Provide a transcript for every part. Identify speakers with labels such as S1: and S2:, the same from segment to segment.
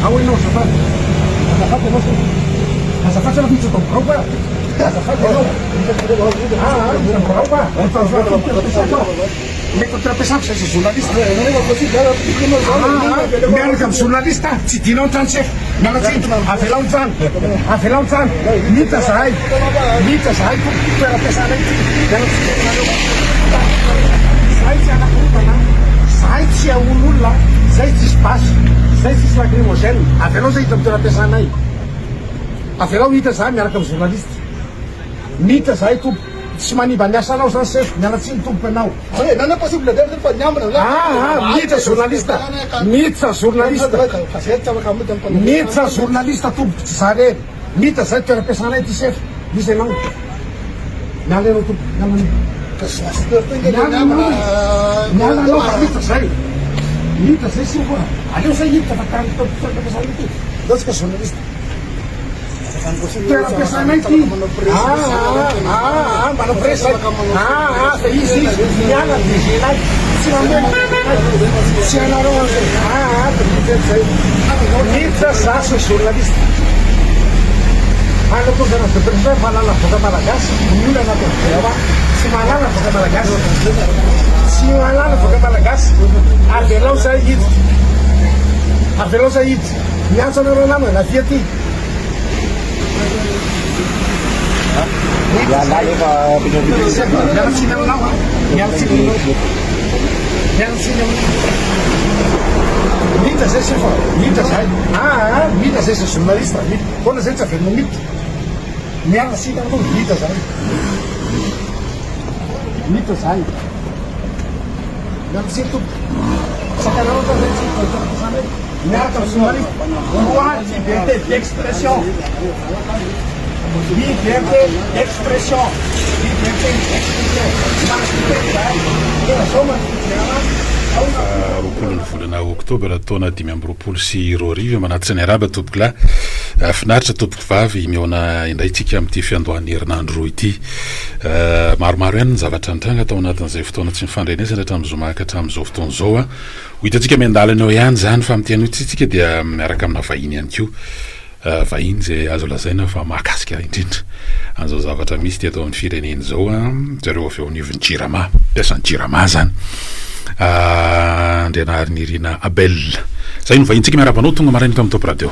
S1: haoinao azafady azafady anao azafady sana fitsy atao borao azafady anao borao mety toeram-piasako zay sy journaliste miaraka amin'ny journaliste tsy dinao ny trano sefa mialatsiny avelao ny trano avelao ny trano mita zahay toeram-piasanay zahay tsy anakorotana zahay tsy aololona zay tsisy basy zay tsisy lacrymogène avelao zay hita amin'ny toeram-piasanay avelao hita zahay miaraka amin'ny journaliste mita zahay tompo tsy manimba miasa anao zany sef mialatsiny tompo anao mita journaliste tompo tsy zare mita zay toeram-piasanay ty sef misy anao miala anao tompo miala anao mita zay sy koa aleo zay hiditra fa toeram-piasanay ty latsika journaliste toeram-piasanay ty manao presa fa izy miala dizinay tsy mameno tsy anareo an'izay mitra za sy journaliste anakozana depresa malala voka malagasy miona anaty tsy malala voka malagasy avelao zay hiditra miantso anareo namana la fia ty mialatsiny aminao mialatsiny mita zay sefa mita zay mita zay sa journaliste kona zay tsy avelino mita mialatsiny aminao mita zay mialatsiny tompo sakanao fa zay tsy toeram-piasanay miaraka amin'ny journaliste droit liberté d'expression
S2: roapolo ny volana oktobra taona 5 sy 2 manaty ny araba tompoko la finaritra tompoko vavy miona indraytsika amin'ity fiandohan'ny herinandro roa ity maromaro ihany ny zavatra nitranga tao anatin'izay fotoana tsy mifandrenesana hatramin'izao hatramin'izao fotoana zao ho hitantsika miandalana eo ihany zany fa am'tian'io tsitsika dia miaraka amina vahiny ihany ko vahiny zay azo lazaina fa mahakasika indrindra an'izao zavatra misy ty atao amin'ny fireneny zao zareo avy eo anivon'ny jirama mpiasan'ny jirama zany andrianahary nirina Abel zay no vahintsika miarabanao tonga marainy eto amin'ny Top Radio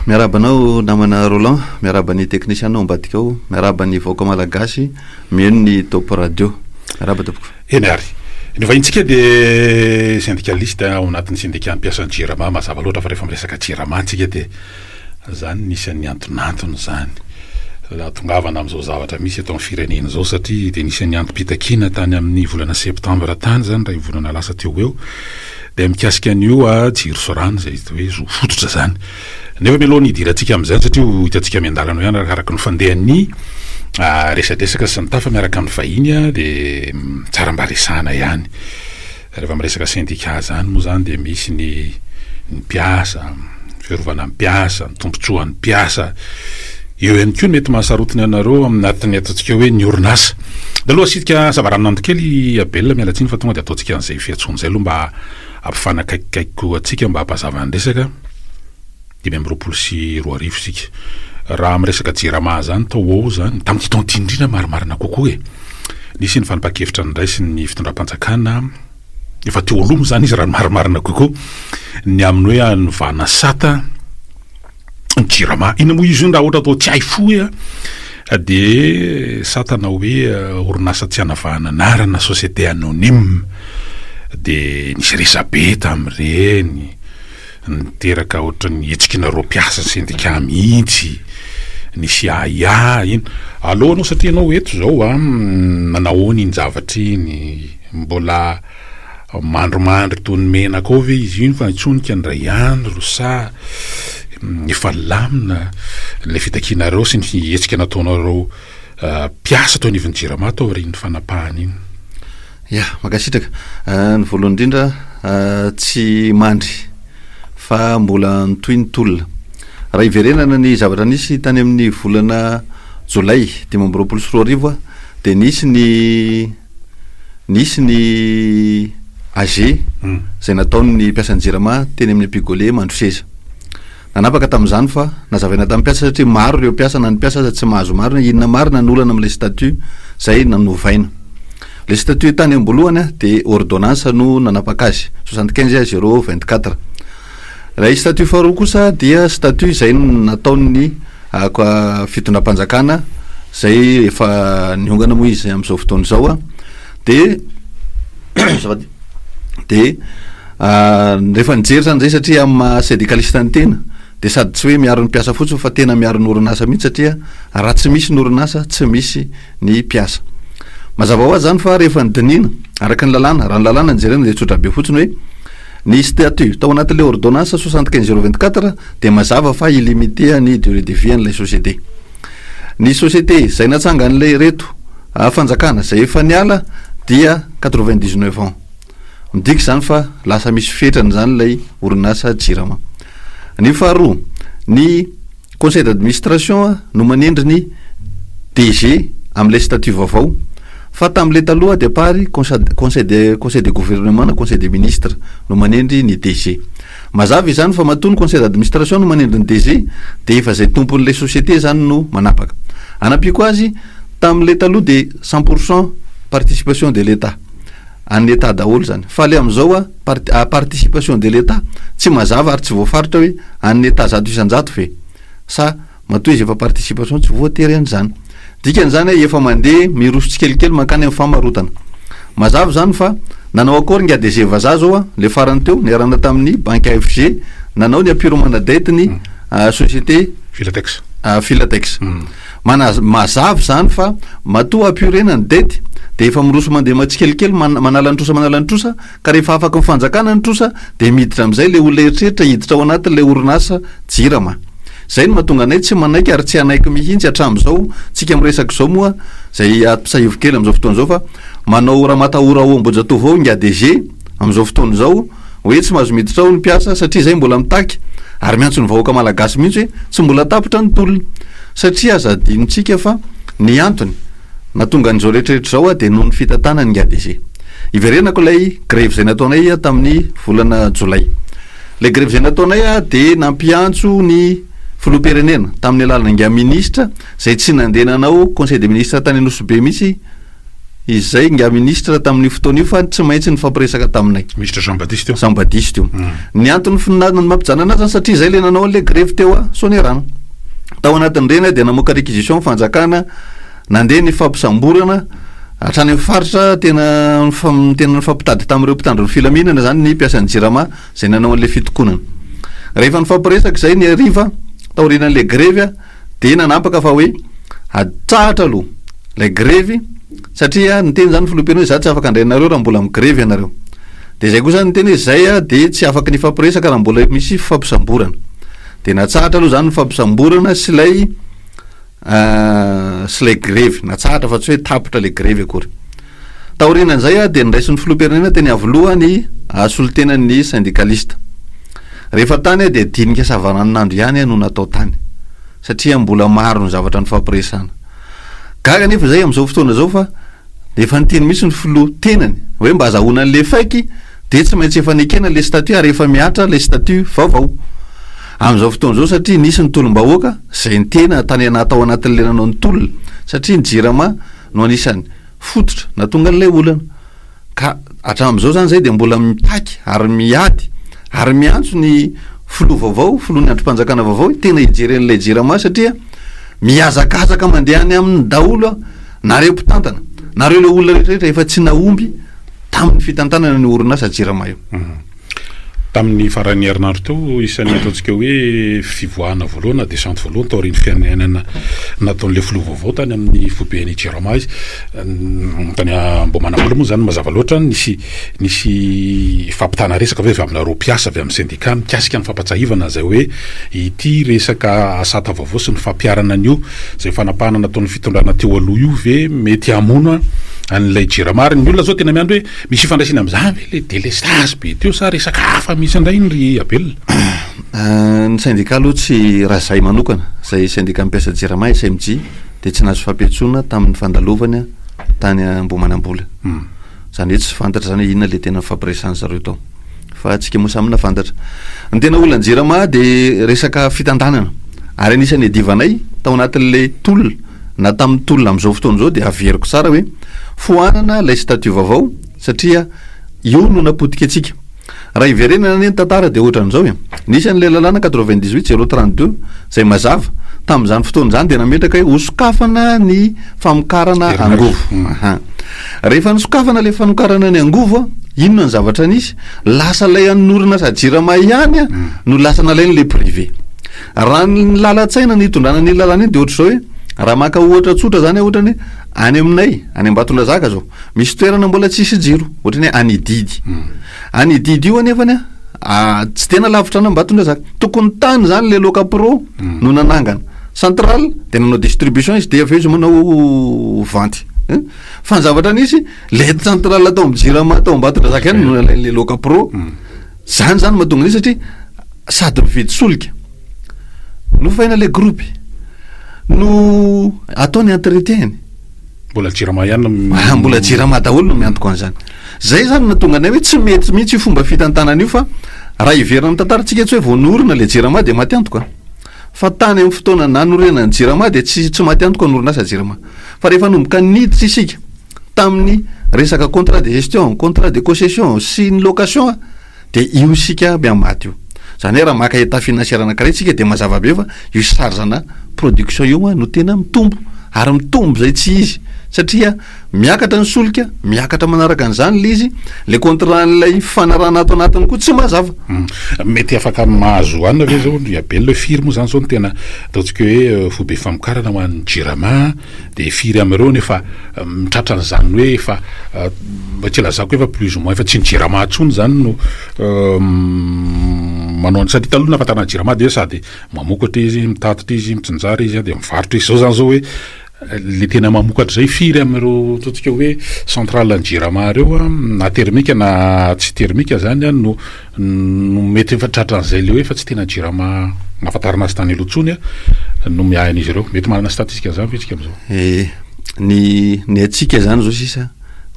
S3: miarabanao namana Roland miaraban'ny technicien ambadika ao miaraban'ny vahoaka malagasy mieno ny Top Radio miaraba tompoko
S2: eny ary ny vahintsika de syndicaliste ao anatin'ny syndicat mpiasan'ny jirama mazava loatra fa rehefa miresaka jirama antsika de zany nisy an'ny antonantony zany tongavana am'izao zavatra misy eto amin'ny firenena zao satria de nisy an'ny antom-pitakina tany amin'ny volana septambra tany zany raha volana lasa teo eo de mikasika an'io jiro sorano zay hoe zo fototra zany nefa mialoha nidirantsika am'izany satria hitantsika miandalana ihany arakaraka ny fandehan'ny resadresaka sy ny tafa miaraka amin'ny vahiny de tsara mba resana ihany rehefa miresaka syndicat zany moa zany de misy ny mpiasa fiarovana mpiasa ny tombontsoan'ny mpiasa eo ihany koa mety mahasarotiny anareo aminatiny ataontsika hoe ny orinasa de aloha asitka savaranando kely Abel mialatsiny fa tonga de ataontsika an'izay fiatsony zay aloha mba ampifanakaikikaiko atsika mba hampazavany resaka 5 sy 2 sika raha miresaka jirama zany tao ao zany tamin'ity taonty indrindra marimarina kokoa nisy ny fanapaha-kevitra ndray sy ny fitondram-panjakana efa teo alomo zany izy raha marimarina kokoa ny amin'ny hoe anovana sata ny jirama ina moa izy io raha ohatra atao tsy hay fo de satana hoe orinasa tsy hanavahana anarana société anonyme de nisy resabe tamin'ireny niteraka ohatra ny hetsikina mpiasa syndicat mihitsy nisy aya iny alohanao satria anao eto zao manahoany iny zavatra iny mbola mandromandry tony menaka ao ve izy iny fa itsonika ndray andro sa efa lamina le fitakinareo sy ny hetsika nataonareo piasa tao anivon'ny jirama tao riny fanapahany iny
S3: makasitraka ny voalohany indrindra tsy mandry fa mbola nitoy ny tolona raha iverenana ny zavatra nisy tany amin'ny volana jolay 5 sy 2 de nisy ny AG zay nataony ny mpiasan'ny jirama teny amin'ny pigole mandro seza nanapaka tamin'izany fa nazavaina tamin'ny piasa satria maro ireo piasa na ny piasa tsy mahazo maro inona marina nolana am'la statut zay nanovaina le statut tany ambolohany a de ordonnance no nanapaka azy 75/024 raha statut faharoa kosa dia statut zay nataony fitondram-panjakana zay efa niongana moa izy am'izao fotoana zao a de rehefa nijery zany zay satria am syndicaliste ny tena de sady tsy hoe miaro ny piasa fotsiny fa tena miaro ny orinasa mihitsy satria raha tsy misy ny orinasa tsy misy ny piasa mazava ho azy zany fa rehefa nydinina araka ny lalàna raha ny lalàna nijerena de tsotra be fotsiny hoe ny statut tao anatin'le ordonnance 75/024 de mazava fa illimité ny durée de vie an'ilay société ny société zay natsanga an'lay reto fanjakana zay efa niala dia 99 ans midiky zany fa lasa misy fetrany zany lay orinasa jirama ny faharoa ny conseil d'administration no manendry ny DG am'lay statut vaovao fa tam'le taloha départ conseil de gouvernement na conseil des ministres no manendry ny DG mazava izany fa matony conseil d'administration no manendry ny DG de efa zay tompon'lay société zany no manapaka anapiko azy tam'le taloha de 100% participation de l'état an'ny état daholo zany fa le am'izao a participation de l'état tsy mazava ary tsy voafaritra hoe an'ny état 100% fe sa matoa izy efa participation tsy voatery an'izany dikan'izany efa mandeha miroso tsikelikely mankany amin'ny famarotana mazava zany fa nanao akory ngy ADG vazaha zao a le farany teo niarana tamin'ny banque AFG nanao ny apurement dette ny société Filatex mazava zany fa matoa apurena ny dette de efa miroso mandeha matsikelikely manala ny trosa ka rehefa afaka mifanjakana ny trosa de miditra am'izay le olona eritreritra hiditra ao anatin'le orinasa jirama zay no mahatonga anay tsy manaiky ary tsy anaiky mihitsy hatram'izao tsika miresaka zao moa zay ampisahivo kely am'izao fotoana zao fa manao raha matahora ao ambojatova ao ngy ADG am'izao fotoana zao hoe tsy mahazo miditra ao ny piasa satria zay mbola mitaky ary miantso ny vahoaka malagasy mihitsy hoe tsy mbola tapitra ny tolona satria azadinotsika fa ny antony natonga an'izao rehetrarehetra zao de noho ny fitantanany ngy ADG iverenako lay grève zay nataonay tamin'ny volana jolay le grève zay nataonay de nampiantso ny filoha-pirenena tamin'ny alalana ngy ministra zay tsy nandehananao conseil des ministres tany Anosibe mihitsy izay ngy ministra tamin'ny fotoana io fa tsy maintsy ny fampiresaka taminay
S2: ministre Jean
S3: Baptiste io ny antony mampijanana azy satria zay le nanao an'le grève teo a Sonerana tao anatin'ireny de namoaka réquisition fanjakana nandeha ny fampisamborana hatrany amin'ny faritra tena ny fampitady tamin'ireo mpitandro ny filaminana zany ny piasan'ny jirama zay nanao an'le fitokonana rehefa ny fampiresaka zay ny ariva taorinan'le grève de nanapaka fa hoe atsahatra aloha le grève satria nyteny zany filoha-pirenena hoe za tsy afaka andrenareo raha mbola migrève ianareo de zay koa zany nyteny hoe zay de tsy afaka ny fampiresaka raha mbola misy fampisamborana de natsahatra aloha zany ny fampisamborana sy lay grève natsahatra fa tsy hoe tapitra le grève akory taorinan'izay de niraisin'ny filoha-pirenena teny avoaloha ny solotenan'ny syndicaliste rehefa tany de dinika savaran'andro ihany no natao tany satria mbola maro ny zavatra ny fampiresana gaga nefa zay am'izao fotoana zao fa efa niteny misy ny filoha-tenany hoe mba azahoana an'le faiky de tsy maintsy efa nekena le statut ary efa miatra le statut vaovao am'izao fotoana zao satria nisy ny tolom-bahoaka zay ny tena tany natao anatin'le nanao ny tolona satria ny jirama no anisany fototra na tonga n'lay olana ka hatram'izao zany zay de mbola mitaky ary miady ary miantso ny filoha vaovao filohan'ny androm-panjakana vaovao tena hijeren'lay jirama satria miazakazaka mandehany amin'ny daholo nareo mpitantana nareo le olona rehetrarehetra efa tsy naomby tamin'ny fitantanana ny orinasa jirama io
S2: tamin'ny faran'ny herinandro teo isan'ny ataontsika hoe fivoahana voalohana descente voalohany tao riny fianenana nataon'le filoha vaovao tany amin'ny foben'ny jirama izy tany mbo manambola moa zany mazava loatra nisy fampitana resaka avy amina roa mpiasa avy amin'ny syndicat mikasika ny fampatsahivana zay hoe ity resaka asata vaovao sy ny fampiarana an'io zay fanapahana nataon'ny fitondrana teo aloha io ve mety hamono an'ilay jirama ary ny olona zao tena miandro hoe misy ifandraisina am'izany ve le délestage be teo sa resaka hafa misy andray ny abelona
S3: ny syndicat aloha tsy raha zay manokana zay syndicat mipiasa jirama SMJ de tsy nahazo fampiatsoana tamin'ny fandalovany tany Ambomanambola zany hoe tsy fantatra zany hoe inona le tena fampiresany zareo tao fa atsika moa samyna fantatra ny tena olona Jirama de resaka fitantanana ary anisan'ny divanay tao anatin'le tolona na tamin'ny tolona am'izao fotoana zao de averiko tsara hoe foanana lay statut vaovao satria io no napotika atsika raha iverenana ny tantara de ohatran'izao nisan'le lalàna 98 zay mazava tamin'izany fotoana zany de nametraka hoe hosokafana ny famokarana angovo rehefa nisokafana le fanokarana ny angovo inona ny zavatra nisy lasa lay anorina sa Jirama ihany no lasa nalainy le privé raha ny lalatsaina ny itondrana ny lalàna iny de ohatra zao hoe raha maka ohatra tsotra zany ohatrany hoe any aminay any Ambatondrazaka zao misy toerana mbola tsisy jiro ohatrany hoe any Didy io anefany tsy tena lavitra any Ambatondrazaka tokony tany zany le loka pro no nanangana central de nanao distribution izy de aveo izy manao vente fa ny zavatra nisy le central atao amin'ny Jirama atao Ambatondrazaka any no nalain'le loka pro zany mahatonga nisy satria sady mividy solika no faina le groupe no ataony entretien
S2: mbola Jirama ihany
S3: mbola Jirama daholo no miantoko an'izany zay zany natonga anay hoe tsy mety mihitsy fomba fitantanana io fa raha iverina amin'ny tantarantsika tsy hoe voanorina le Jirama de maty antoka fa tany amin'ny fotoana nanorenany Jirama de tsy maty antoka norinasa Jirama fa rehefa nomboka niditra isika tamin'ny resaka contrat de gestion contrat de concession sy ny location de io isika miamaty io zany hoe raha maka état financière anankiray tsika de mazava be fa io sarzana production io no tena mitombo ary mitombo zay tsy izy satria miakatra ny solika miakatra manaraka an'izany le izy le contrat n'lay fanarana ato anatiny koa tsy mazava
S2: mety afaka mahazo anina ve zao iabe le firy moa zany zao no tena ataontsika hoe fobe famokarana ho an'ny Jirama de firy am'ireo nefa mitratra an'izany hoe efa tsy lazako efa plus ou moins efa tsy ny Jirama atsony zany no manao sady taloha nafatana Jirama de sady mamokatra izy mitatitra izy mitsinjara izy de mivarotra izy zao zany zao hoe le tena mamokatra zay firy am'ireo ataontsika hoe central ny Jirama reo na termika na tsy termika zany no mety efa tratra an'izay le hoe efa tsy tena Jirama nafatarana azy tany alotsony no miahan'izy ireo mety manana statistika zany fe tsika am'izao
S3: ny atsika zany zao sisa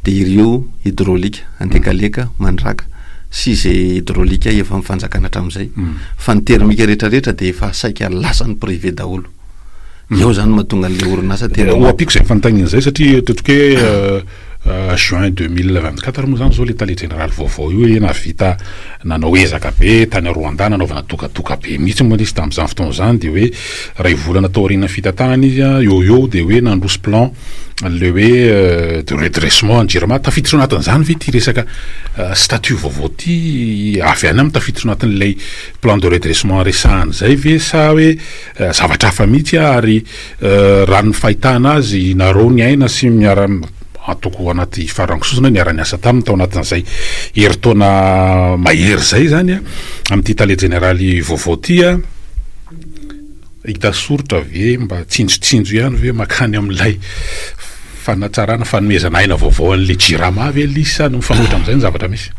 S3: de ireo hydraulika andekaleka mandraka sy zay hydraulika efa mifanjakana hatramin'izay fa ny termika rehetrarehetra de efa saika lasany privé daholo eo zany mahatonga an'le orinasa tena
S2: apiko zay fanontanian'izay satria totrika hoe juin 2024 moa zany zao le tale général vaovao io hoe navita nanao ezaka be tany Rwanda nanaovana tokadoka be mihitsy moa izy tamin'izany fotoana zany de hoe ray volana tao aoriana fitantanana izy eo de hoe nandroso plan le hoe de redressement ny Jirama tafiditra anatin'izany ve ty resaka statut vaovao ty avy any amin'ny tafiditra anatin'lay plan de redressement resahany zay ve sa hoe zavatra hafa mihitsy ary raha ny fahitana azy nareo ny aina sy miara atoko anaty farangososona niara-ny asa taminy tao anatin'izay heritaona mahery zay zany amin'ity tale généraly vaovao ty hita soritra ve mba tsinjotsinjo ihany ve makany amin'ilay fanatsarana fanomezana aina vaovao an'le Jirama ve lisa no mifanohitra am'izay ny zavatra misy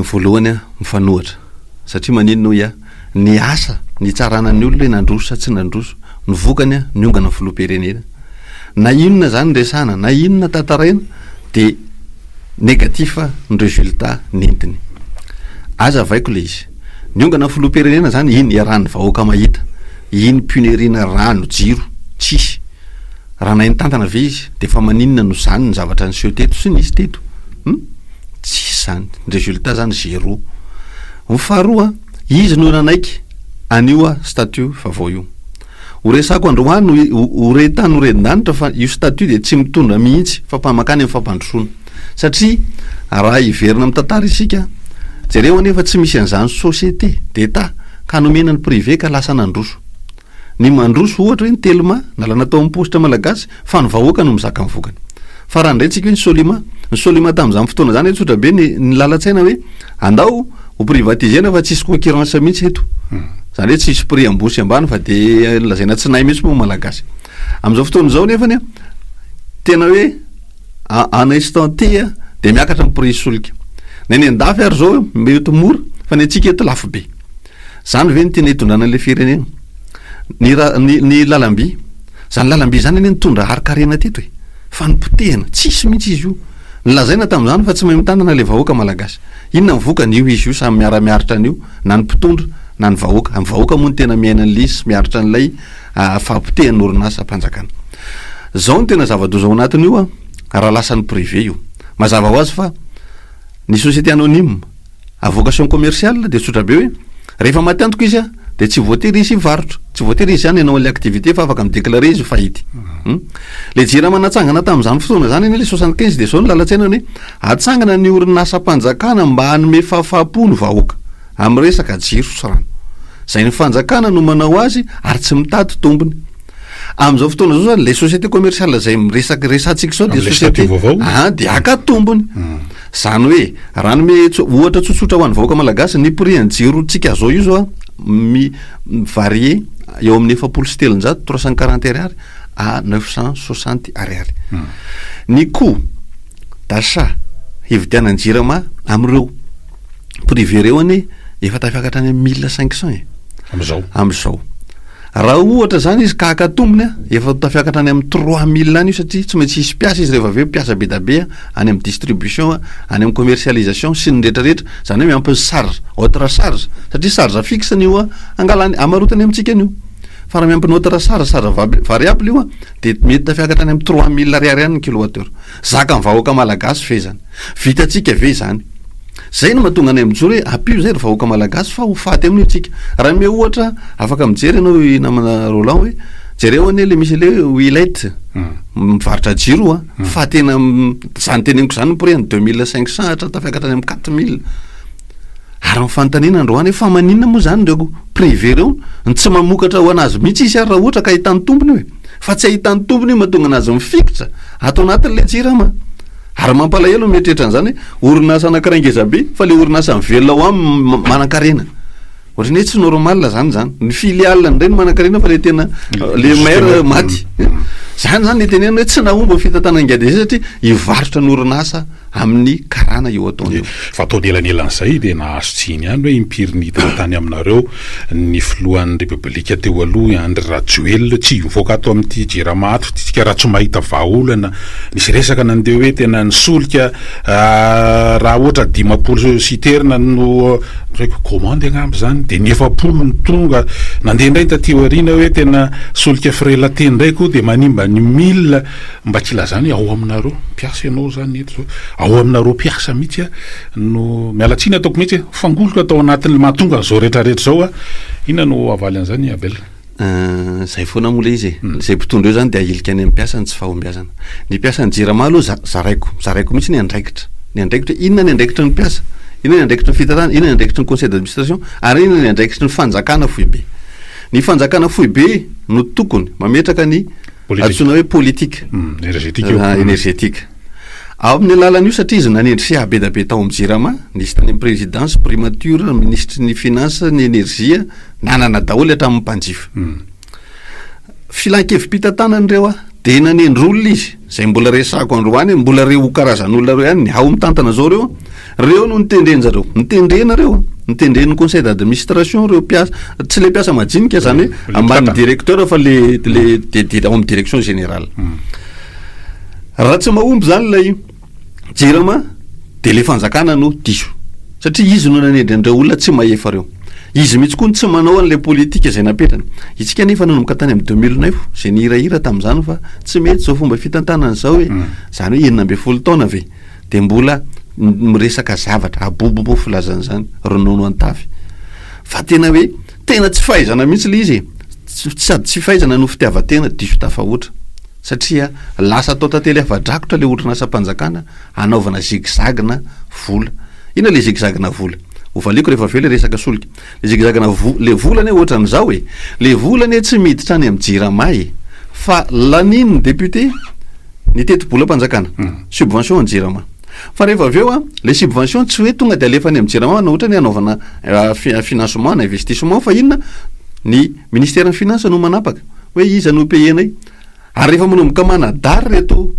S3: voalohany mifanohitra satria maninona hoe ny asa ny tsaranan'ny olona hoe nandroso sa tsy nandroso ny vokany niongana filoam-pirenena na inona zany resana na inona tantaraina de négatif ny résultat nentiny aza vaiko le izy niongana filoam-pirenena zany iny iarahany vahoaka mahita iny punerina rano jiro tsisy raha nainy tantana ve izy de fa maninona no zany ny zavatra ny seho teto sy nisy teto tsisy zany ny résultat zany zéro faharoa izy no nanaiky anio statut vaovao io horesako androany horetany horedin-danitra fa io statut de tsy mitondra mihitsy fampamakany amin'ny fampandrosoana satria raha iverina amin'ny tantara isika jereo anefa tsy misy an'izany société d'état ka nomena ny privé ka lasa nandroso ny mandroso ohatra hoe ny telma nalana tao amin'ny positra malagasy fa ny vahoaka no mizaka mivokany fa raha ndray tsika hoe ny solima tamin'izany fotoana zany tsotra be ny lalatsaina hoe andao ho privatisena fa tsisy concurrence mihitsy eto zany hoe tsisy prix ambosy ambany fa de lazaina tsy nay mihitsy moa malagasy am'izao fotoana zao nefany tena hoe en instant T de miakatra ny prix solika neny andafy ary zao mety mora fa ny atsika eto lafo be zany ve ny tena hitondrana an'le firenena ny lalamby zany lalamby zany eny nitondra arikarena teto fa ny potehana tsisy mihitsy izy io ny lazaina tamin'izany fa tsy mahay mitandana le vahoaka malagasy inona mivokany io izy io samy miaramiaritra an'io na ny mpitondra na ny vahoaka amin'ny vahoaka moa ny tena miaina ny lisy miaritra n'ilay fampitehany orinasa mpanjakana zao ny tena zava-doza ao anatiny io a raha lasan'ny privé io mazava ho azy fa ny société anonyme à vocation commerciale de tsotra be hoe rehefa maty izy a de tsy voatery izy varotra tsy voatery izy zany ianao an'le activité fa afaka midéclaré izy fahity le jira manatsangana tamin'izany fotoana zany eny le 75 de zao ny lalatsaina hoe atsangana ny orinasa-mpanjakana mba hanome fahafapo ny vahoaka amin'ny resaka jiro sy rano zay ny fanjakana no manao azy ary tsy mitady tombony am'izao fotoana zao zany le société commerciale zay miresaky resantsika zao de société de aka tombony zany hoe raha nome ohatra tsotsotra ho an'ny vahoaka malagasy ny prix ny jiro tsika zao io zao a varie eo amin'ny 7 340 ariary à 960 ariary ny coût d'achat hividianany jirama am'ireo privé reo any efa tafiakatra any 1500 am'izao raha ohatra zany izy ka akatombony a efa tafiakatra any amin'ny 3000 any io satria tsy maintsy isy piasa izy rehefa aveo piasa be da be any amin'ny distribution any amin'ny commercialisation sy ny rehetrarehetra zany hoe miampy charge autre charge satria charge fixe ny io a angalany amarotany amintsika an'io fa raha miampy ny autre charge variable io a de mety tafiakatra any amin'ny 3000 ariary any ny kilowattheure zaka ny vahoaka malagasy fe zany vitatsika ve zany zay no mahatonga any am'joro hoe apio zay ry vahoaka malagasy fa ho faty amin'io tsika raha me ohatra afaka mijery ianao namana Roland hoe jereo anie le misy le Willette mivarotra jiro a fa tena zany teneniko zany prix ny 2500 hatra tafiakatra any amin'ny 4000 ary mifanontaniana androany fa maninona moa zany reo privé reo ny tsy mamokatra ho anazy mihitsy isy ary raha ohatra ka ahitany tompony hoe fa tsy ahitany tompony mahatonga anazy mifikitra atao anatin'le jirama ary mampalahelo mieritreritra an'izany hoe orinasa anankiray be fa le orinasa mivelona ao amin'ny manan-karena ohatrany hoe tsy normal zany ny filiale nireny manan-karena fa le tena le maire maty zany tenena hoe tsy nahomba fitantanangady zay satria hivarotra ny orinasa amin'ny karana eo ataony
S2: fa ataony elanelan'izay de nahazo tsiny ihany hoe impiry ny tantany aminareo ny filohan'ny repoblika teo aloha Andry Rajoelina tsy mivoaka ato amin'ity jiramato tsika raha tsy mahita vahaolana nisy resaka nandeha hoe tena nisolika raha ohatra 10 siterna no reko commande agnamby zany de 9 ny tonga nandeha indray taty aoriana hoe tena solika frelaté ndraiky de manimba ny 1000 mba kilazany ao aminareo piasa ianao zany eto ao aminareo piasa mihitsy a no mialatsiny ataoko mihitsy fangoloka atao anatin'ny mahatonga zao rehetrarehetra zao a ina no avaly an'izany Abel
S3: zay foana mola izy zay mpitondra eo zany de ahilika any amin'ny piasany tsy fahombiazana ny piasany jirama aloha zaraiko mihitsy ny andraikitra inona ny andraikitra ny piasa inona ny andraikitra ny fitatana inona ny andraikitra ny conseil d'administration ary inona ny andraikitra ny fanjakana foibe ny fanjakana foibe no tokony mametraka ny atsona hoe politique énergétique ao amin'ny alalan'io satria izy nanendry fiabe da be tao amin'ny jirama nisy tany amin'ny présidence primature ministre ny finance ny énergie nanana daholo hatramin'ny mpanjifa filan-kevim-pitantananyreo a de nanendry olona izy zay mbola resako androany mbola reo karazan'olona reo ihany ny ao mitantana zao reo no nitendreny zareo nitendrena reo nitendreny conseil d'administration reo piasa tsy le piasa majinika zany hoe ambany directeur fa le ao amin'ny direction générale raha tsy mahomby zany lay jirama de le fanjakana no diso satria izy no nanendry an'ireo olona tsy mahefa reo izy mihitsy koa tsy manao an'le politika zay napetrany itsika nefa nanomboka tany amin'ny 2009 zay nihirahira tamin'izany fa tsy mety zao fomba fitantanana zao hoe zany hoe 90 taona ve de mbola miresaka zavatra abobobo filazana zany ronono antavy fa tena hoe tena tsy fahaizana mihitsy le izy sady tsy fahaizana no fitiavatena diso tafahoatra satria lasa atao tantely afa-drakotra le orinasa-mpanjakana anaovana zigzagna vola ina le zigzagna vola ovaliko rehefa aveo le resaka solika le zigzagna le volany ohatra n'izao hoe le volany tsy miditra any amin'ny jirama fa laniny ny député ny teti-bola-mpanjakana subvention ny jirama fa rehefa aveo a le subvention tsy hoe tonga de alefa any amin'ny jirama na ohatra ny anaovana financement na investissement fa inona ny ministère ny finance no manapaka hoe iza no payenay ary rehefa manomboka manadary reto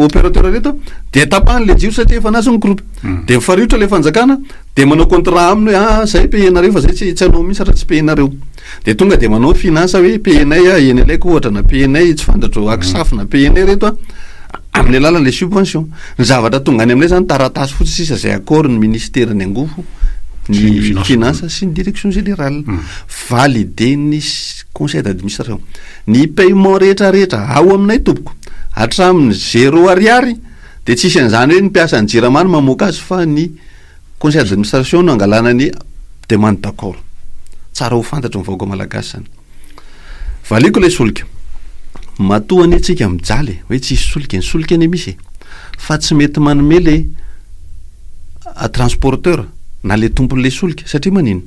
S3: opérateur reto de tapahan'le jiro satria efa nazy ny groupe de mifariotra le fanjakana de manao contrat aminy hoe zay payenareo fa zay tsy anao mihitsy raha tsy payenareo de tonga de manao finance hoe payenay eny alaiko ohatra na payenay tsy fantatro aksaf na payenay reto amin'ny alalan'le subvention ny zavatra tonga any amin'ilay zany taratasy fotsy sisa zay accord ny ministère ny angofo ny finance sy ny direction générale validé ny conseil d'administration ny paiement rehetrarehetra ao aminay tompoko hatramin'ny 0 ariary de tsisy an'izany hoe ny mpiasa ny jiramany mamoaka azy fa ny conseil d'administration no angalana ny demande d'accord tsara ho fantatra ny vahoaka malagasy zany valiko ilay solika matoany atsika mijaly hoe tsisy solika ny solika any misy fa tsy mety manome le transporteur na le tompon'le solika satria manino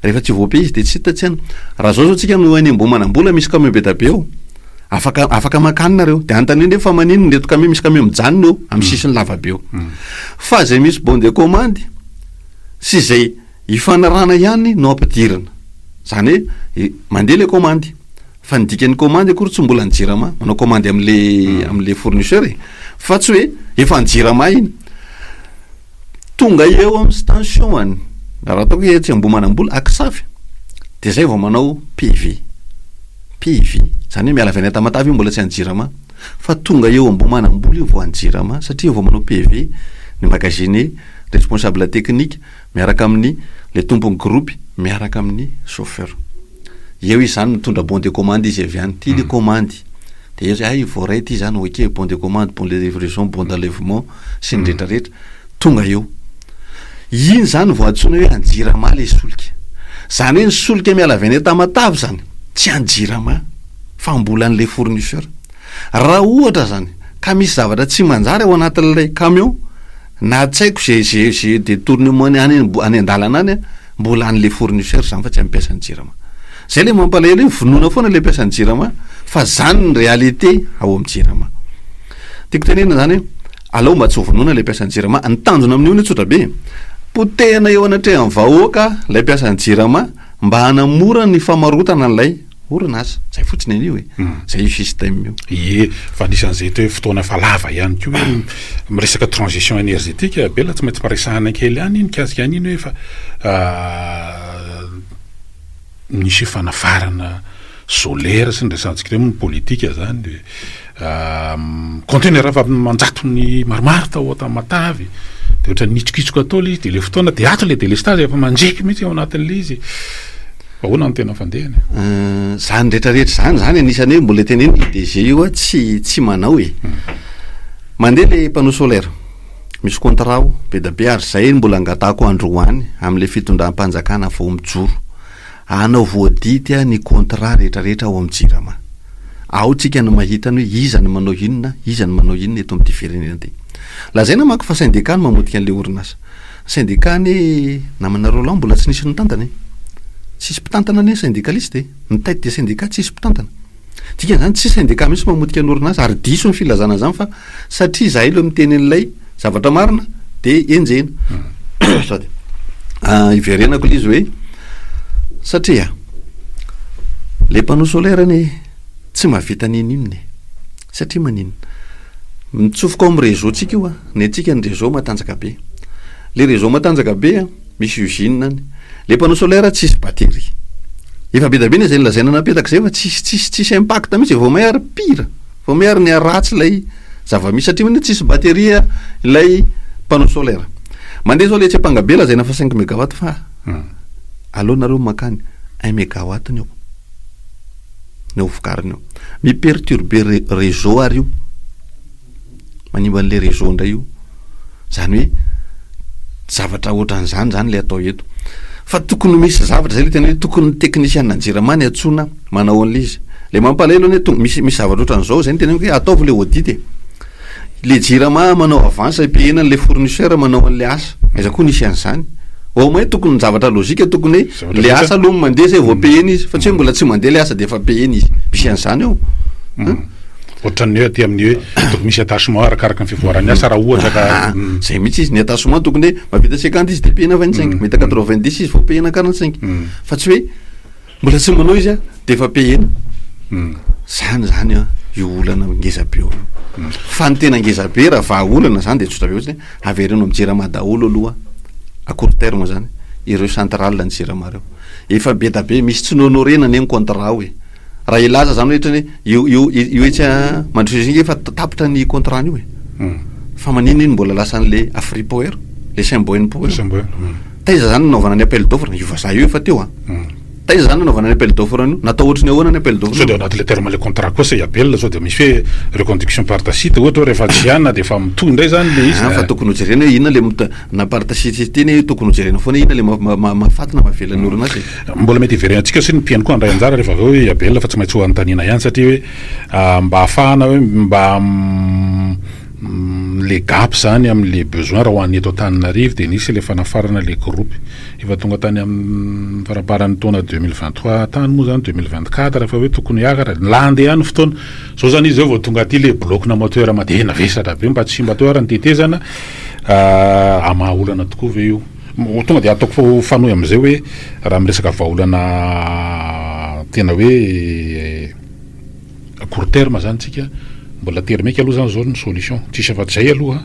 S3: rehefa tsy voape izy de tsy hitatsiana raha zao tsika no any ambony manambola misy camion be da be eo afaka makanina reo de antaniny fa manino nreto camion misy camion mijanona eo amin'ny sisiny lavabe eo fa zay misy bon de commande sy zay ifanarana ihany no ampidirana zany hoe mandeha le commande fa ny dikan'ny commande akory tsy mbola ny jirama manao commande am'le fournisseur fa tsy hoe efa ny jirama iny tonga eo amin'ny station any raha ataoko hoe tsy ambo manambola akisafy de zay vao manao PV zany hoe miala avy any Tamatavy mbola tsy anjirama fa tonga eo ambo manambola io vao anjirama satria vao manao PV ny magazine responsable technique miaraka amin'ny le tompony groupe miaraka amin'ny chauffeur eo izy zany mitondra bon de commande izy avy any ty le commande de eo zay voaray ty zany oke bon de commande bon de livraison bon d'enlèvement sy ny rehetrarehetra tonga eo iny zany vao antsoina hoe anjirama le solika zany hoe ny solika miala avy any Tamatavy zany tsy anjirama fa mbola an'le fournisseur raha ohatra zany ka misy zavatra tsy manjary ao anatin'ilay camion na tsaiko zay détournement any an-dalana any mbola an'le fournisseur zany fa tsy ampiasa ny jirama zay le mampalahelo hoe vonoina foana le ampiasa ny jirama fa zany ny réalité ao amin'ny jirama tiako tenena zany hoe alao mba tsy ho vonoina le ampiasa ny jirama ny tanjona amin'io ny tsotra be potehana eo anatrehan'ny vahoaka lay ampiasa ny jirama mba hanamora ny famarotana an'ilay orinasa zay fotsiny an'io zay io système io
S2: fa anisan'izay to hoe fotoana fa lava ihany ko hoe miresaka transition énergétique bela tsy maintsy paresahana kely ihany iny kasika any iny hoe fa misy fanafarana solaire sy ny resantsika reo ny politika zany de conteneur fa manjato ny maromaro tao Tamatavy de ohatra nitrokitsoko atao le izy de le fotoana de ato le délestage efa mandriky mihitsy ao anatin'le izy ahoana no tena fandehany
S3: zany rehetrarehetra zany anisany hoe mbola teneny DG io tsy manao mandeha le panneau solaire misy contrat be da be ary zay mbola angatako androany am'le fitondram-panjakana vao mijoro anao voadity ny contrat rehetrarehetra ao amin'ny jirama ao tsika no mahitany hoe iza ny manao inona iza ny manao inona eto amin'ny firenena ty lazaina manko fa syndicat no mamotika an'le orinasa syndicat ny namana Roland mbola tsy nisy nitantana tsisy mpitantana ny syndicaliste ny tête de syndicat tsisy mpitantana tika zany tsy syndicat mihitsy mamotika ny orinasa ary diso ny filazana zany fa satria zahay lo miteny an'ilay zavatra marina de enjena sady iverenako izy hoe satria le panneau solaire ny tsy mahavita nininy satria manino mitsofoka ao amin'ny réseau tsika io ny atsika ny réseau matanjaka be le réseau matanjaka be misy usine any le panneau solaire tsisy batterie efa be da be zay lazaina napetaka zay fa tsisy impact mihitsy vao may ary pire vao may ary ny aratsy lay zava-misy satria many tsisy batterie ilay panneau solaire mandeha zao le tsy ampanga be lazaina fa 5 mégawatt fa alao nareo makany 1 mégawatt ny eo vokariny eo miperturbe réseau ary io manimba an'le réseau ndray io zany hoe zavatra ohatran'izany zany le atao eto fa tokony misy zavatra zay le tena hoe tokony technicien nanjiramany atsona manao an'le izy le mampalahelo ny misy zavatra ohatran'izao zay ny tena hoe ataovy le audit le jirama manao avance payena an'le fournisseur manao an'le asa aiza koa nisy an'izany au moins tokony zavatra logika tokony hoe le asa aloha mandeha zay vao payena izy fa tsy hoe mbola tsy mandeha le asa de efa payena izy misy an'izany eo
S2: ohatran'ny hoe aty amin'ny hoe tokony misy attachement arakaraka ny fivoarany asa raha ohatra ka
S3: zay mihitsy izy ny attachement tokony hoe mavita 50 izy de payena 25 meta 90 izy vao payena 45 fa tsy hoe mbola tsy manao izy de efa payena zany io olana ngeza be io fa ny tena ngeza be raha vahaolana zany de tsotra be ohatsy avereno amin'ny jirama daholo aloha à court terme zany ireo central ny jirama reo efa be da be misy tsy nohonorena ny contrat hoe raha ilaza zany ohatra hoe io hoe tsy mandrosezy efa tapitra ny contrat io fa manino iny mbola lasan'le afri power le Saint-Boen power taiza zany nanaovana ny appel d'offre io vazaha io efa teo taiza zany nanaovana ny appel d'offre io natao ohatrany ahoana ny appel d'offre
S2: sao de ao anaty le terme le contrat kosa appel sao de misy hoe reconduction par tacite ohatra hoe rehefa tsy ana de efa mitohy indray zany le izy
S3: fa tokony ho jerena hoe inona le na par tacite teny tokony ho jerena foana inona le mafatina mahavelany olona azy
S2: mbola mety hiverenantsika sy ny mpiany koa andray anjara rehefa aveo hoe appel fa tsy maintsy ho antanina ihany satria hoe mba ahafahana hoe mba le gap zany am'le besoin raha ho an'ny eto Antananarivo de nisy le fanafarana le groupe efa tonga tany amin'ny faraparan'ny taona 2023 tany moa zany 2024 rehefa hoe tokony hiakatra landeha ny fotoana zao zany izy zao vao tonga aty le bloc-na moteur madehana vesatra be mba tsy mba toara ny tetezana amahaolana tokoa ve io tonga de ataoko fanohy am'izay hoe raha miresaka vahaolana tena hoe court terme zany tsika mbola termeky aloha zany zao ny solution tsisy afa-tsy zay aloha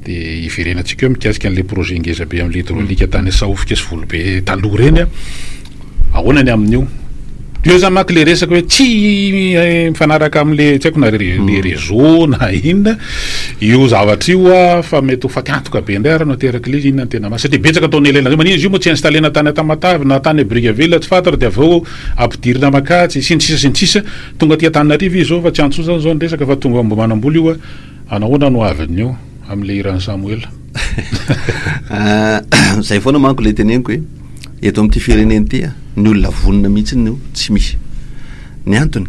S2: de iverenantsika eo mikasika an'le projet ngeza be am'le hydraulique tany Saofika sy Volobe taloha reny ahoanany amin'io io zany manko le resaka hoe tsy mifanaraka am'le tsy haiko na le réseau na inona io zavatra io fa mety ho fatiantoka be indray ary no teraka le izy inona ny tena masy satria betsaka ataony elaina zay manino izy io moa tsy installena tany Tamatavy na tany Brickaville tsy fantatra de aveo ampidirina Makatsy sy ny sisa tonga ty Antananarivo izy zao fa tsy antso zany zao ny resaka fa tonga mbo manamboly io anahoana no aviny io am'le Iran Samuel
S3: zay foana manko le teneniko hoe eto amin'ity fireneny ty ny olona vonona mihitsy no tsy misy ny antony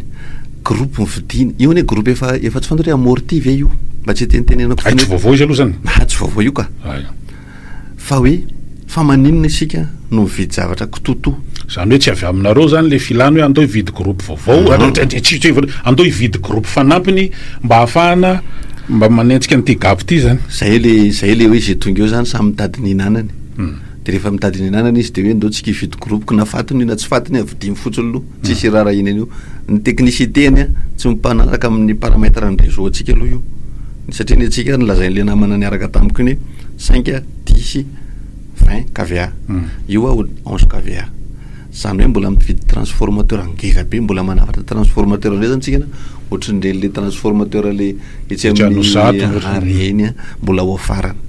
S3: groupe mividiny io ne groupe efa tsy fantatra hoe amorti ve io mba tsy tenitenenako
S2: tsy vaovao izy aloha zany
S3: tsy vaovao io ka fa hoe fa maninona isika no mividy zavatra kitoto
S2: zany hoe tsy avy aminareo zany le filany hoe andao hividy groupe vaovao andao hividy groupe fanampiny mba ahafahana mba manentsika n'ity gap ty zany
S3: zay le hoe izy tonga eo zany samy mitady ny hinanany de rehefa mitady ny hinanany izy de hoe ndao tsika hividy groupe na fatiny na tsy fatiny avidimy fotsiny aloha tsisy rara inany io ny technicité-ny tsy mipanaraka amin'ny paramètre ny réseau atsika aloha io satria ny atsika nylazain'le namana niaraka tamiko iny 5 10 20 kVA io 11 kVA zany hoe mbola mividy transformateur angeza be mbola manafatra transformateur ndray zany tsika ohatrin'le transformateur le etsy amin'ny areny mbola ho afarana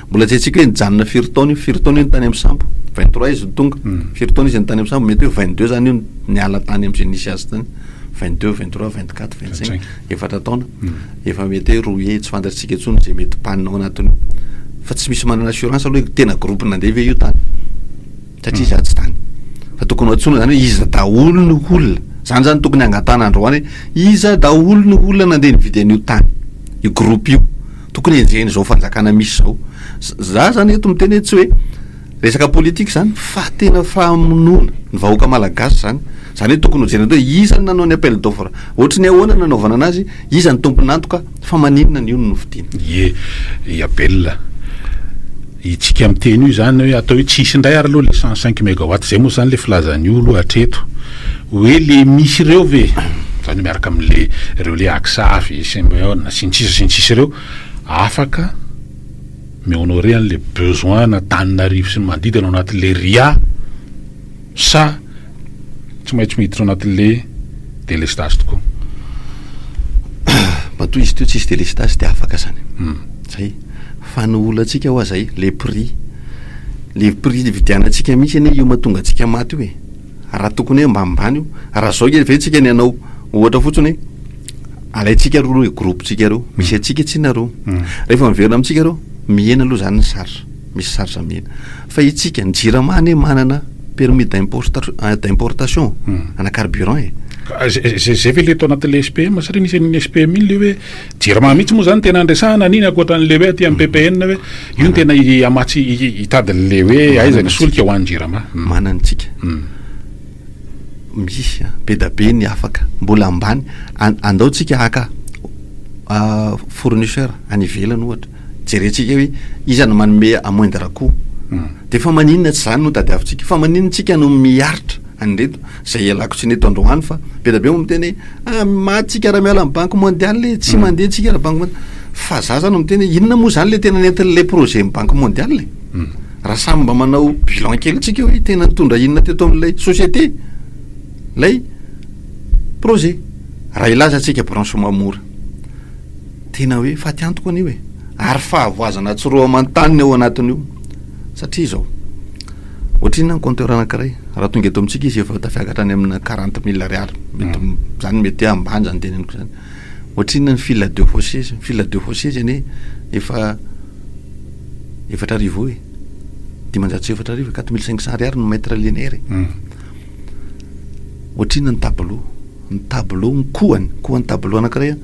S3: mbola tsy haitsika hoe nijanona firy taona io ny tany amin'ny sambo 23 izy tonga firy taona izy ny tany amin'ny sambo mety hoe 22 zany io niala tany am'zay nisy azy tany 22 23 24 25 efatra taona efa mety hoe rouillé tsy fantatritsika intsony zay mety panina ao anatiny fa tsy misy manana assurance aloha hoe tena groupe nandeha ve io tany satria izy tsy tany fa tokony atsona zany hoe iza daholo ny olona zany tokony angatana androany iza daholo ny olona nandeha nividy an'io tany io groupe io tokony enjeny zao fanjakana misy zao za zany eto miteny hoe tsy hoe resaka politika zany fa tena famonoana ny vahoaka malagasy zany hoe tokony hojena hoe iza ny nanao ny appel d'offre ohatry ny ahoana nanaovana anazy iza ny tompony antoka fa maninona ny io no vidiana
S2: i appel itsika miteny io zany hoe atao hoe tsisy ndray ary aloha le 105 mégawatt zay moa zany le filazany olo hatreto hoe le misy ireo ve zany miaraka am'le reo le aksafy na sintsisa ireo afaka mi-honorer an'le besoin na Tananarivo sy ny manodidina ao anatin'le ria sa tsy maintsy miditra ao anatin'le délestage tokoa
S3: matoa izy teo tsisy délestage de afaka zany zay fa ny olantsika ho azay le prix vidianantsika mihitsy ane io mahatonga antsika maty io raha tokony hoe mbambany io raha zao ve tsika ny anao ohatra fotsiny hoe alaitsika ro hoe groupe tsika reo misy atsika tsy nareo rehefa miverina amitsika reo mihena aloha zany ny sarsa misy sarsa mihena fa itsika ny Jirama manana permis d'importation ana carburant
S2: zay ve le tao anatin'le SPM satria nisy an'iny SPM iny le hoe Jirama mihitsy moa zany tena andresahana an'iny akoatran'le hoe aty amin'ny PPN hoe io ny tena amatsy hitadin'le hoe aiza ny solika ho an'ny Jirama
S3: mananitsika misy be da be ny afaka mbola ambany andao tsika aka fournisseur any ivelany ohatra jerentsika hoe iza no manome à moindre coût de fa maninona tsy zany no tadiavitsika fa maninontsika no miaritra anreto zay ialako tsy neto androany fa be da be mo miteny hoe matsika raha miala amin'ny banque mondiale le tsy mandeha tsika raha banque mondiale fa za zany miteny hoe inona moa zany le tena nentin'le projet ny banque mondiale raha samy mba manao bilan kely tsika hoe tena nitondra inona teto amin'ilay société lay projet raha ilaza antsika branchement mora tena hoe fatiantoko an'io e ary fahavoazana tsoroa aman-taniny ao anatin'io satria zao ohatrina ny compteur anankiray raha tonga eto amintsika izy efa tafiakatra any amina 40 000 ariary mety zany mety ambany zany teneniko zany ohatrina ny fil de fossé fil de fossé zany efa 4,000 e 5,4 4500 ariary no mètre linéaire ohatrina ny tableau ny kohany tableau anankiray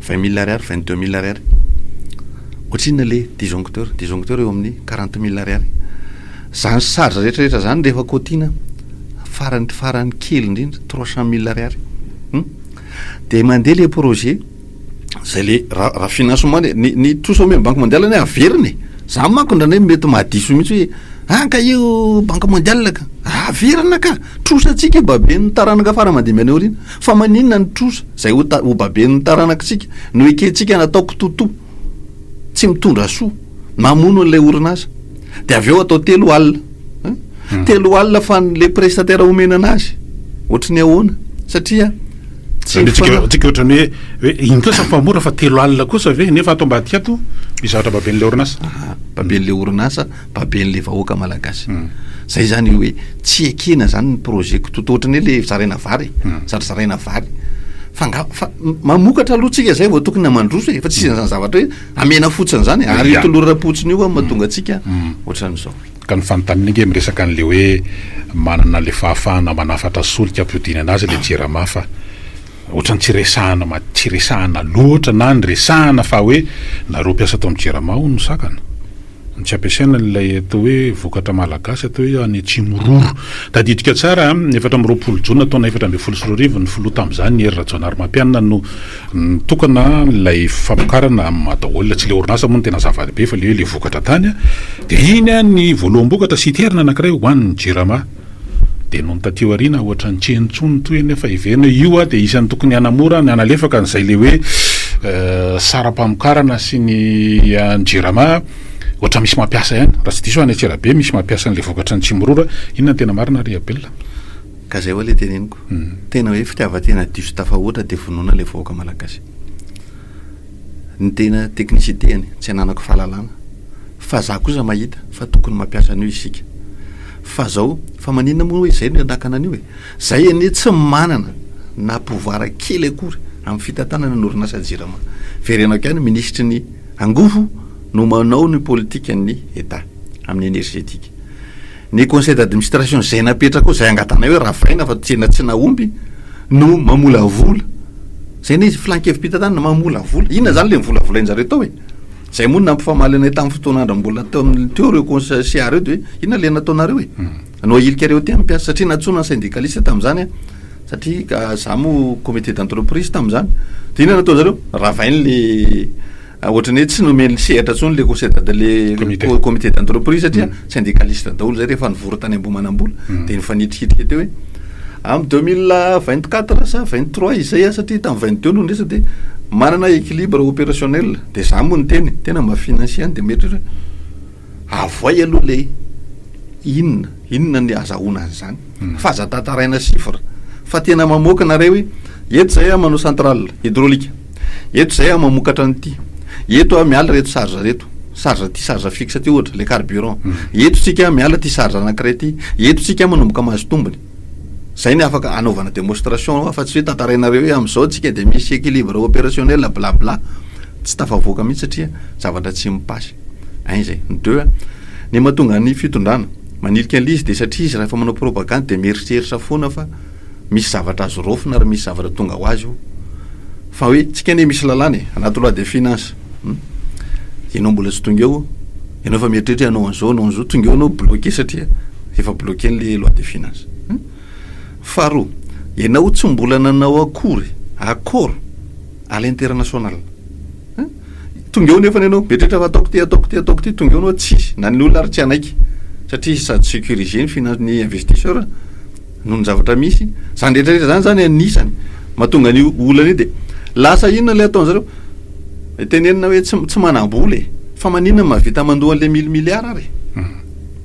S3: 20 000 ariary 22 000 ariary ohatrina le disjoncteur eo amin'ny 40 000 ariary zany sarge rehetrarehetra zany rehefa kotina farany kely indrindra 300 000 ariary de mandeha le projet zay le raha financement ny trosa ome banque mondiale ny averiny za manko ndrany mety mahadiso mihitsy hoe anka io banque mondiale ka averina ka trosatsika babe ny taranaka fara mandeha any aorina fa maninona ny trosa zay ho babe ny taranakatsika no eketsika nataoko toto tsy mitondra soa mamono an'ilay orinasa de avy eo atao 3 alina 3 alina fa le prestataire omena anazy ohatrany ahoana satria
S2: tsika ohatrany hoe iny kosa famora fa 3 alina kosa ve nefa atao mbadika ato misy zavatra baben'le orinasa
S3: baben'le orinasa baben'le vahoaka malagasy zay zany hoe tsy ekena zany ny projet toto ohatrany hoe le zaraina vary zaraina vary fa mamokatra alohatsika zay vao tokony namandroso e fa tsy zany zavatra hoe amena fotsiny zany ary tolorarapotsiny io mahatonga atsika ohatran'izao
S2: ka ny fanontaniana inge miresaka an'le hoe manana le fahafahana manafatra solika ampiodiny anazy le jirama fa ohatrany tsy resahana loatra na ny resahana fa hoe nareo mpiasa atao amin'ny jirama o no sakana tsy ampiasaina nilay atao hoe vokatra malagasy atao hoe any Tsimororo tadidika tsara 4 jona taona 2024 ny filoha tam'izany ny hery rajonary mampianina no tokana lay famokarana madaolona tsy le orinasa moa ny tena zava-dehibe fa le hoe le vokatra tany de iny ny voaloham-bokatra siterina anankiray ho an'ny jirama de noho ny tatio arina ohatra ny tsentsony toy nefa iverina io de isan'ny tokony anamora ny analefaka n'izay le hoe sara-pamokarana sy ny jirama ohatra misy mampiasa ihany raha tsy diso any atsirabe misy mampiasa n'le vokatra ny Tsimorora inona tena marina riabelona
S3: ka zay hoe le teneniko tena hoe fitiavatena diso tafahoatra de vonoina le vahoaka malagasy ny tena teknicité any tsy ananako fahalalana fa za kosa mahita fa tokony mampiasa an'io isika fa zao fa maninona moa hoe zay no andakana an'io e zay anie tsy manana na pouvoir kely akory amin'ny fitantanana ny orinasa jirama verenako ihany ministre ny angofo no manao ny politika ny état amin'ny énergétique ny conseil d'administration zay napetraka koa zay angatana hoe ravaina fa tsena tsy naomby no mamolavola zay ne izy flankevi-pitantanana mamolavola inona zany le mivolavolainjareo tao e zay moa nampifamaly anay tamin'ny fotoanandro mbola teo amin'ny teo reo conseil reo de hoe inona le nataonareo e no ilika reo ty ampiasa satria natsona ny syndicaliste tam'izany satria za mo comité d'entreprise tam'izany de inona nataonjareo ravainy le ohatrany hoe tsy nomeny sehatra tsony le conseil le comité d'entreprise satria syndicaliste daholo zay rehefa nivory tany ambomanambola de nifanitrikitrika teo hoe am 2024 sa 23 izay satria tam 22 no ndresa de manana équilibre opérationnel de za moa ny teny tena mba financiany de mety hoe avoay aloha le inona ny azahoana an'izany fa aza tataraina chiffre fa tena mamoaka nareo hoe eto zay a manao centrale hydraulique eto zay a mamokatra nyty eto a miala reto sarge ty sarge fixe ty ohatra le carburant eto tsika miala ty sarge anankiray ty eto tsika manomboka mahazo tombony zay ny afaka anaovana démonstration fa tsy hoe tatarainareo hoe am'izao tsika de misy équilibre opérationnel blabla tsy tafavoaka mihitsy satria zavatra tsy mipasy ain zay ny deux ny mahatonga ny fitondrana manilika an'izy de satria izy rehefa manao propagande de mieritreritra foana fa misy zavatra azo rofina ary misy zavatra tonga ho azy io fa hoe tsika ne misy lalàna anaty loi de finance ianao mbola tsy tonga eo ianao fa mieritreritra anao an'izao tonga eo anao bloqué satria efa bloqué n'le loi de finance faharoa ianao tsy mbola nanao akory accord à l'international tonga eo nefa ny anao mieritreritra fa ataoko ty tonga eo anao tsisy na ny olona ary tsy anaiky satria sady sécuriser ny finance ny investisseur noho ny zavatra misy zany rehetrarehetra zany anisany mahatonga ny olana io de lasa inona le ataon'zareo tenenina hoe tsy manam-bola fa maninona mahavita mandoha an'le 1000 milliards ary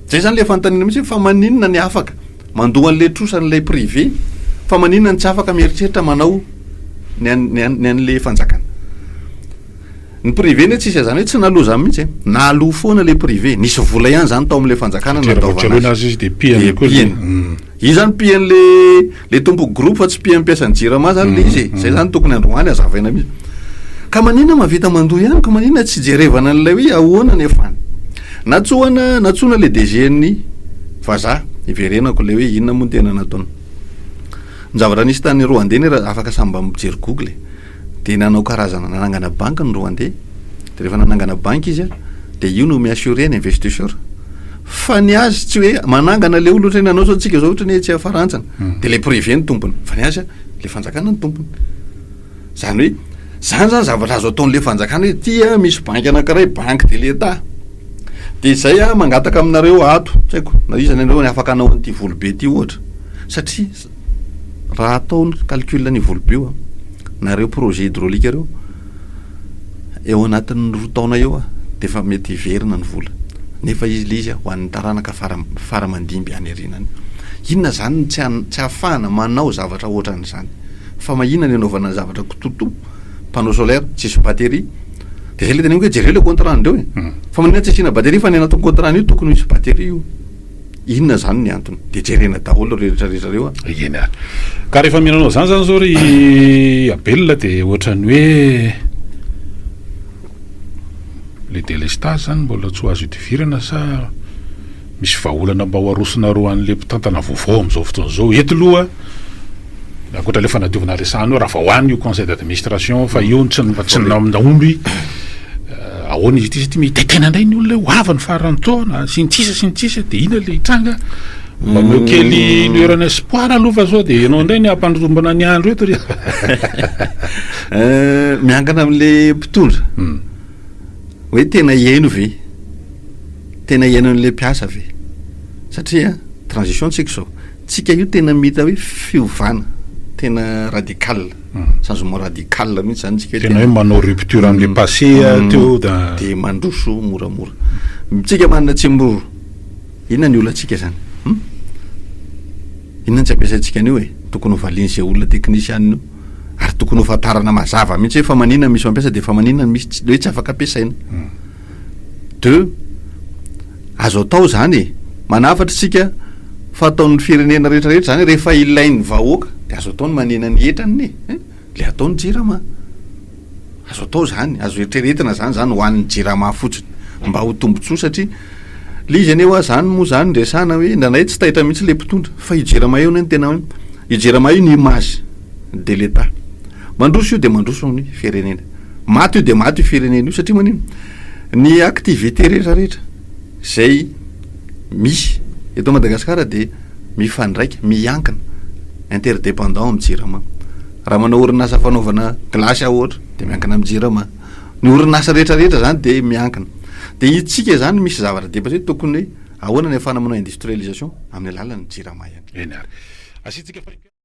S3: zay zany le fantanina mihitsy fa maninona ny afaka mandoha an'le trosan'lay privé fa maninona ny tsy afaka mieritreritra manao ny an'le fanjakana ny privé ny tsisy zany hoe tsy naloha zany mihitsy naloha foana le privé nisy vola ihany zany tao am'le fanjakana izy zany pian'le tompo groupe fa tsy pia mpiasany jirama zany le izy zay zany tokony androany azavaina mihitsy ka manina mavita mandoa ihany ka manina tsy jerevana n'lay hoe ahoana ny efany natsona le DG-ny vazaha iverenako le hoe inona moa tena nataony zavatra nisy tany Rwandais ny afaka samba mijery Google de nanao karazana nanangana banque ny Rwandais de rehefa nanangana banque izy de io no miassurer ny investisseur fa ny azy tsy hoe manangana le olo ohatra nanao sao tsika zao ohatra ny tsy afarantsana de le privé ny tompony fa ny azy le fanjakana ny tompony zany hoe zany zany zavatra azo ataon'le fanjakana hoe tia misy banque anankiray banque de l'État de zay mangataka aminareo ato tsy haiko na izany anareo ny afaka anao an'ity volobe ty ohatra satria raha ataony calcul ny volobe io nareo projet hydraulique reo eo anatin'ny 2 taona eo de efa mety hiverina ny vola nefa izy le izy ho an'ny taranaka fara mandimby any arinany inona zany tsy ahafahana manao zavatra ohatran'izany fa mahinona ny anaovana zavatra kototo panneau solaire tsisy batterie de zay le tena hoe jereo le contrat ndreo fa manina tsy asina batterie fa ny anatin'ny contrat io tokony misy batterie io inona zany ny antony de jerena daholo rehetrarehetra reo
S2: ena ka rehefa mihinanao zany zany zao ry abelona de ohatrany hoe le délestage zany mbola tsy ho azo idivirana sa misy vahaolana mba ho arosona roa an'le mpitantana vaovao am'izao fotoana zao eto loha akoatra le fanadiovana resahany hoe raha fa hoany io conseil d'administration fa io tsy naomby ahoana izy ty sa ty mitetena ndray ny olona ho avany farany taona sy nitsisa de ina le hitranga mba meo kely luerana espoir aloha fa sao de ianao ndray ny ampandrombana ny andro eto ry
S3: miangana am'le mpitondra hoe tena iaino ve tena iaino an'le mpiasa ve satria transition tsika zao tsika io tena mita hoe fiovana tena radical changement radical mihitsy zany tsika
S2: tena hoe manao rupture am'le passé teo
S3: de mandroso moramora tsika manana tsimororo inona ny olona tsika zany inona tsy ampiasaintsika an'io e tokony ho valiny zay olona technicianina io ary tokony ho fatarana mazava mihitsy hoe fa manina misy mampiasa de fa manina misy hoe tsy afaka ampiasaina de azo atao zany e manafatra tsika fa ataon'ny firenena rehetrarehetra zany rehefa ilain'ny vahoaka de azo ataony manena ny etrany le ataony jirama azo atao zany azo eritreretina zany ho an'ny jirama fotsiny mba ho tombotsoa satria le izy aneho zany moa zany resana hoe nanay tsy tahitra mihitsy le mpitondra fa ijirama eo ny tena hoe ijirama io ny image de l'État mandroso io de mandroso ny firenena maty io de maty io firenena io satria manino ny activité rehetrarehetra zay misy eto Madagasikara de mifandraika miankina interdépendant amin'ny jirama raha manao orinasa fanaovana glasy ohatra de miankina amin'ny jirama ny orinasa rehetrarehetra zany de miankina de itsika zany misy zavatra de hoe tokony hoe ahoana ny ahafana manao industrialisation amin'ny alalan'ny jirama ihany
S2: eny ary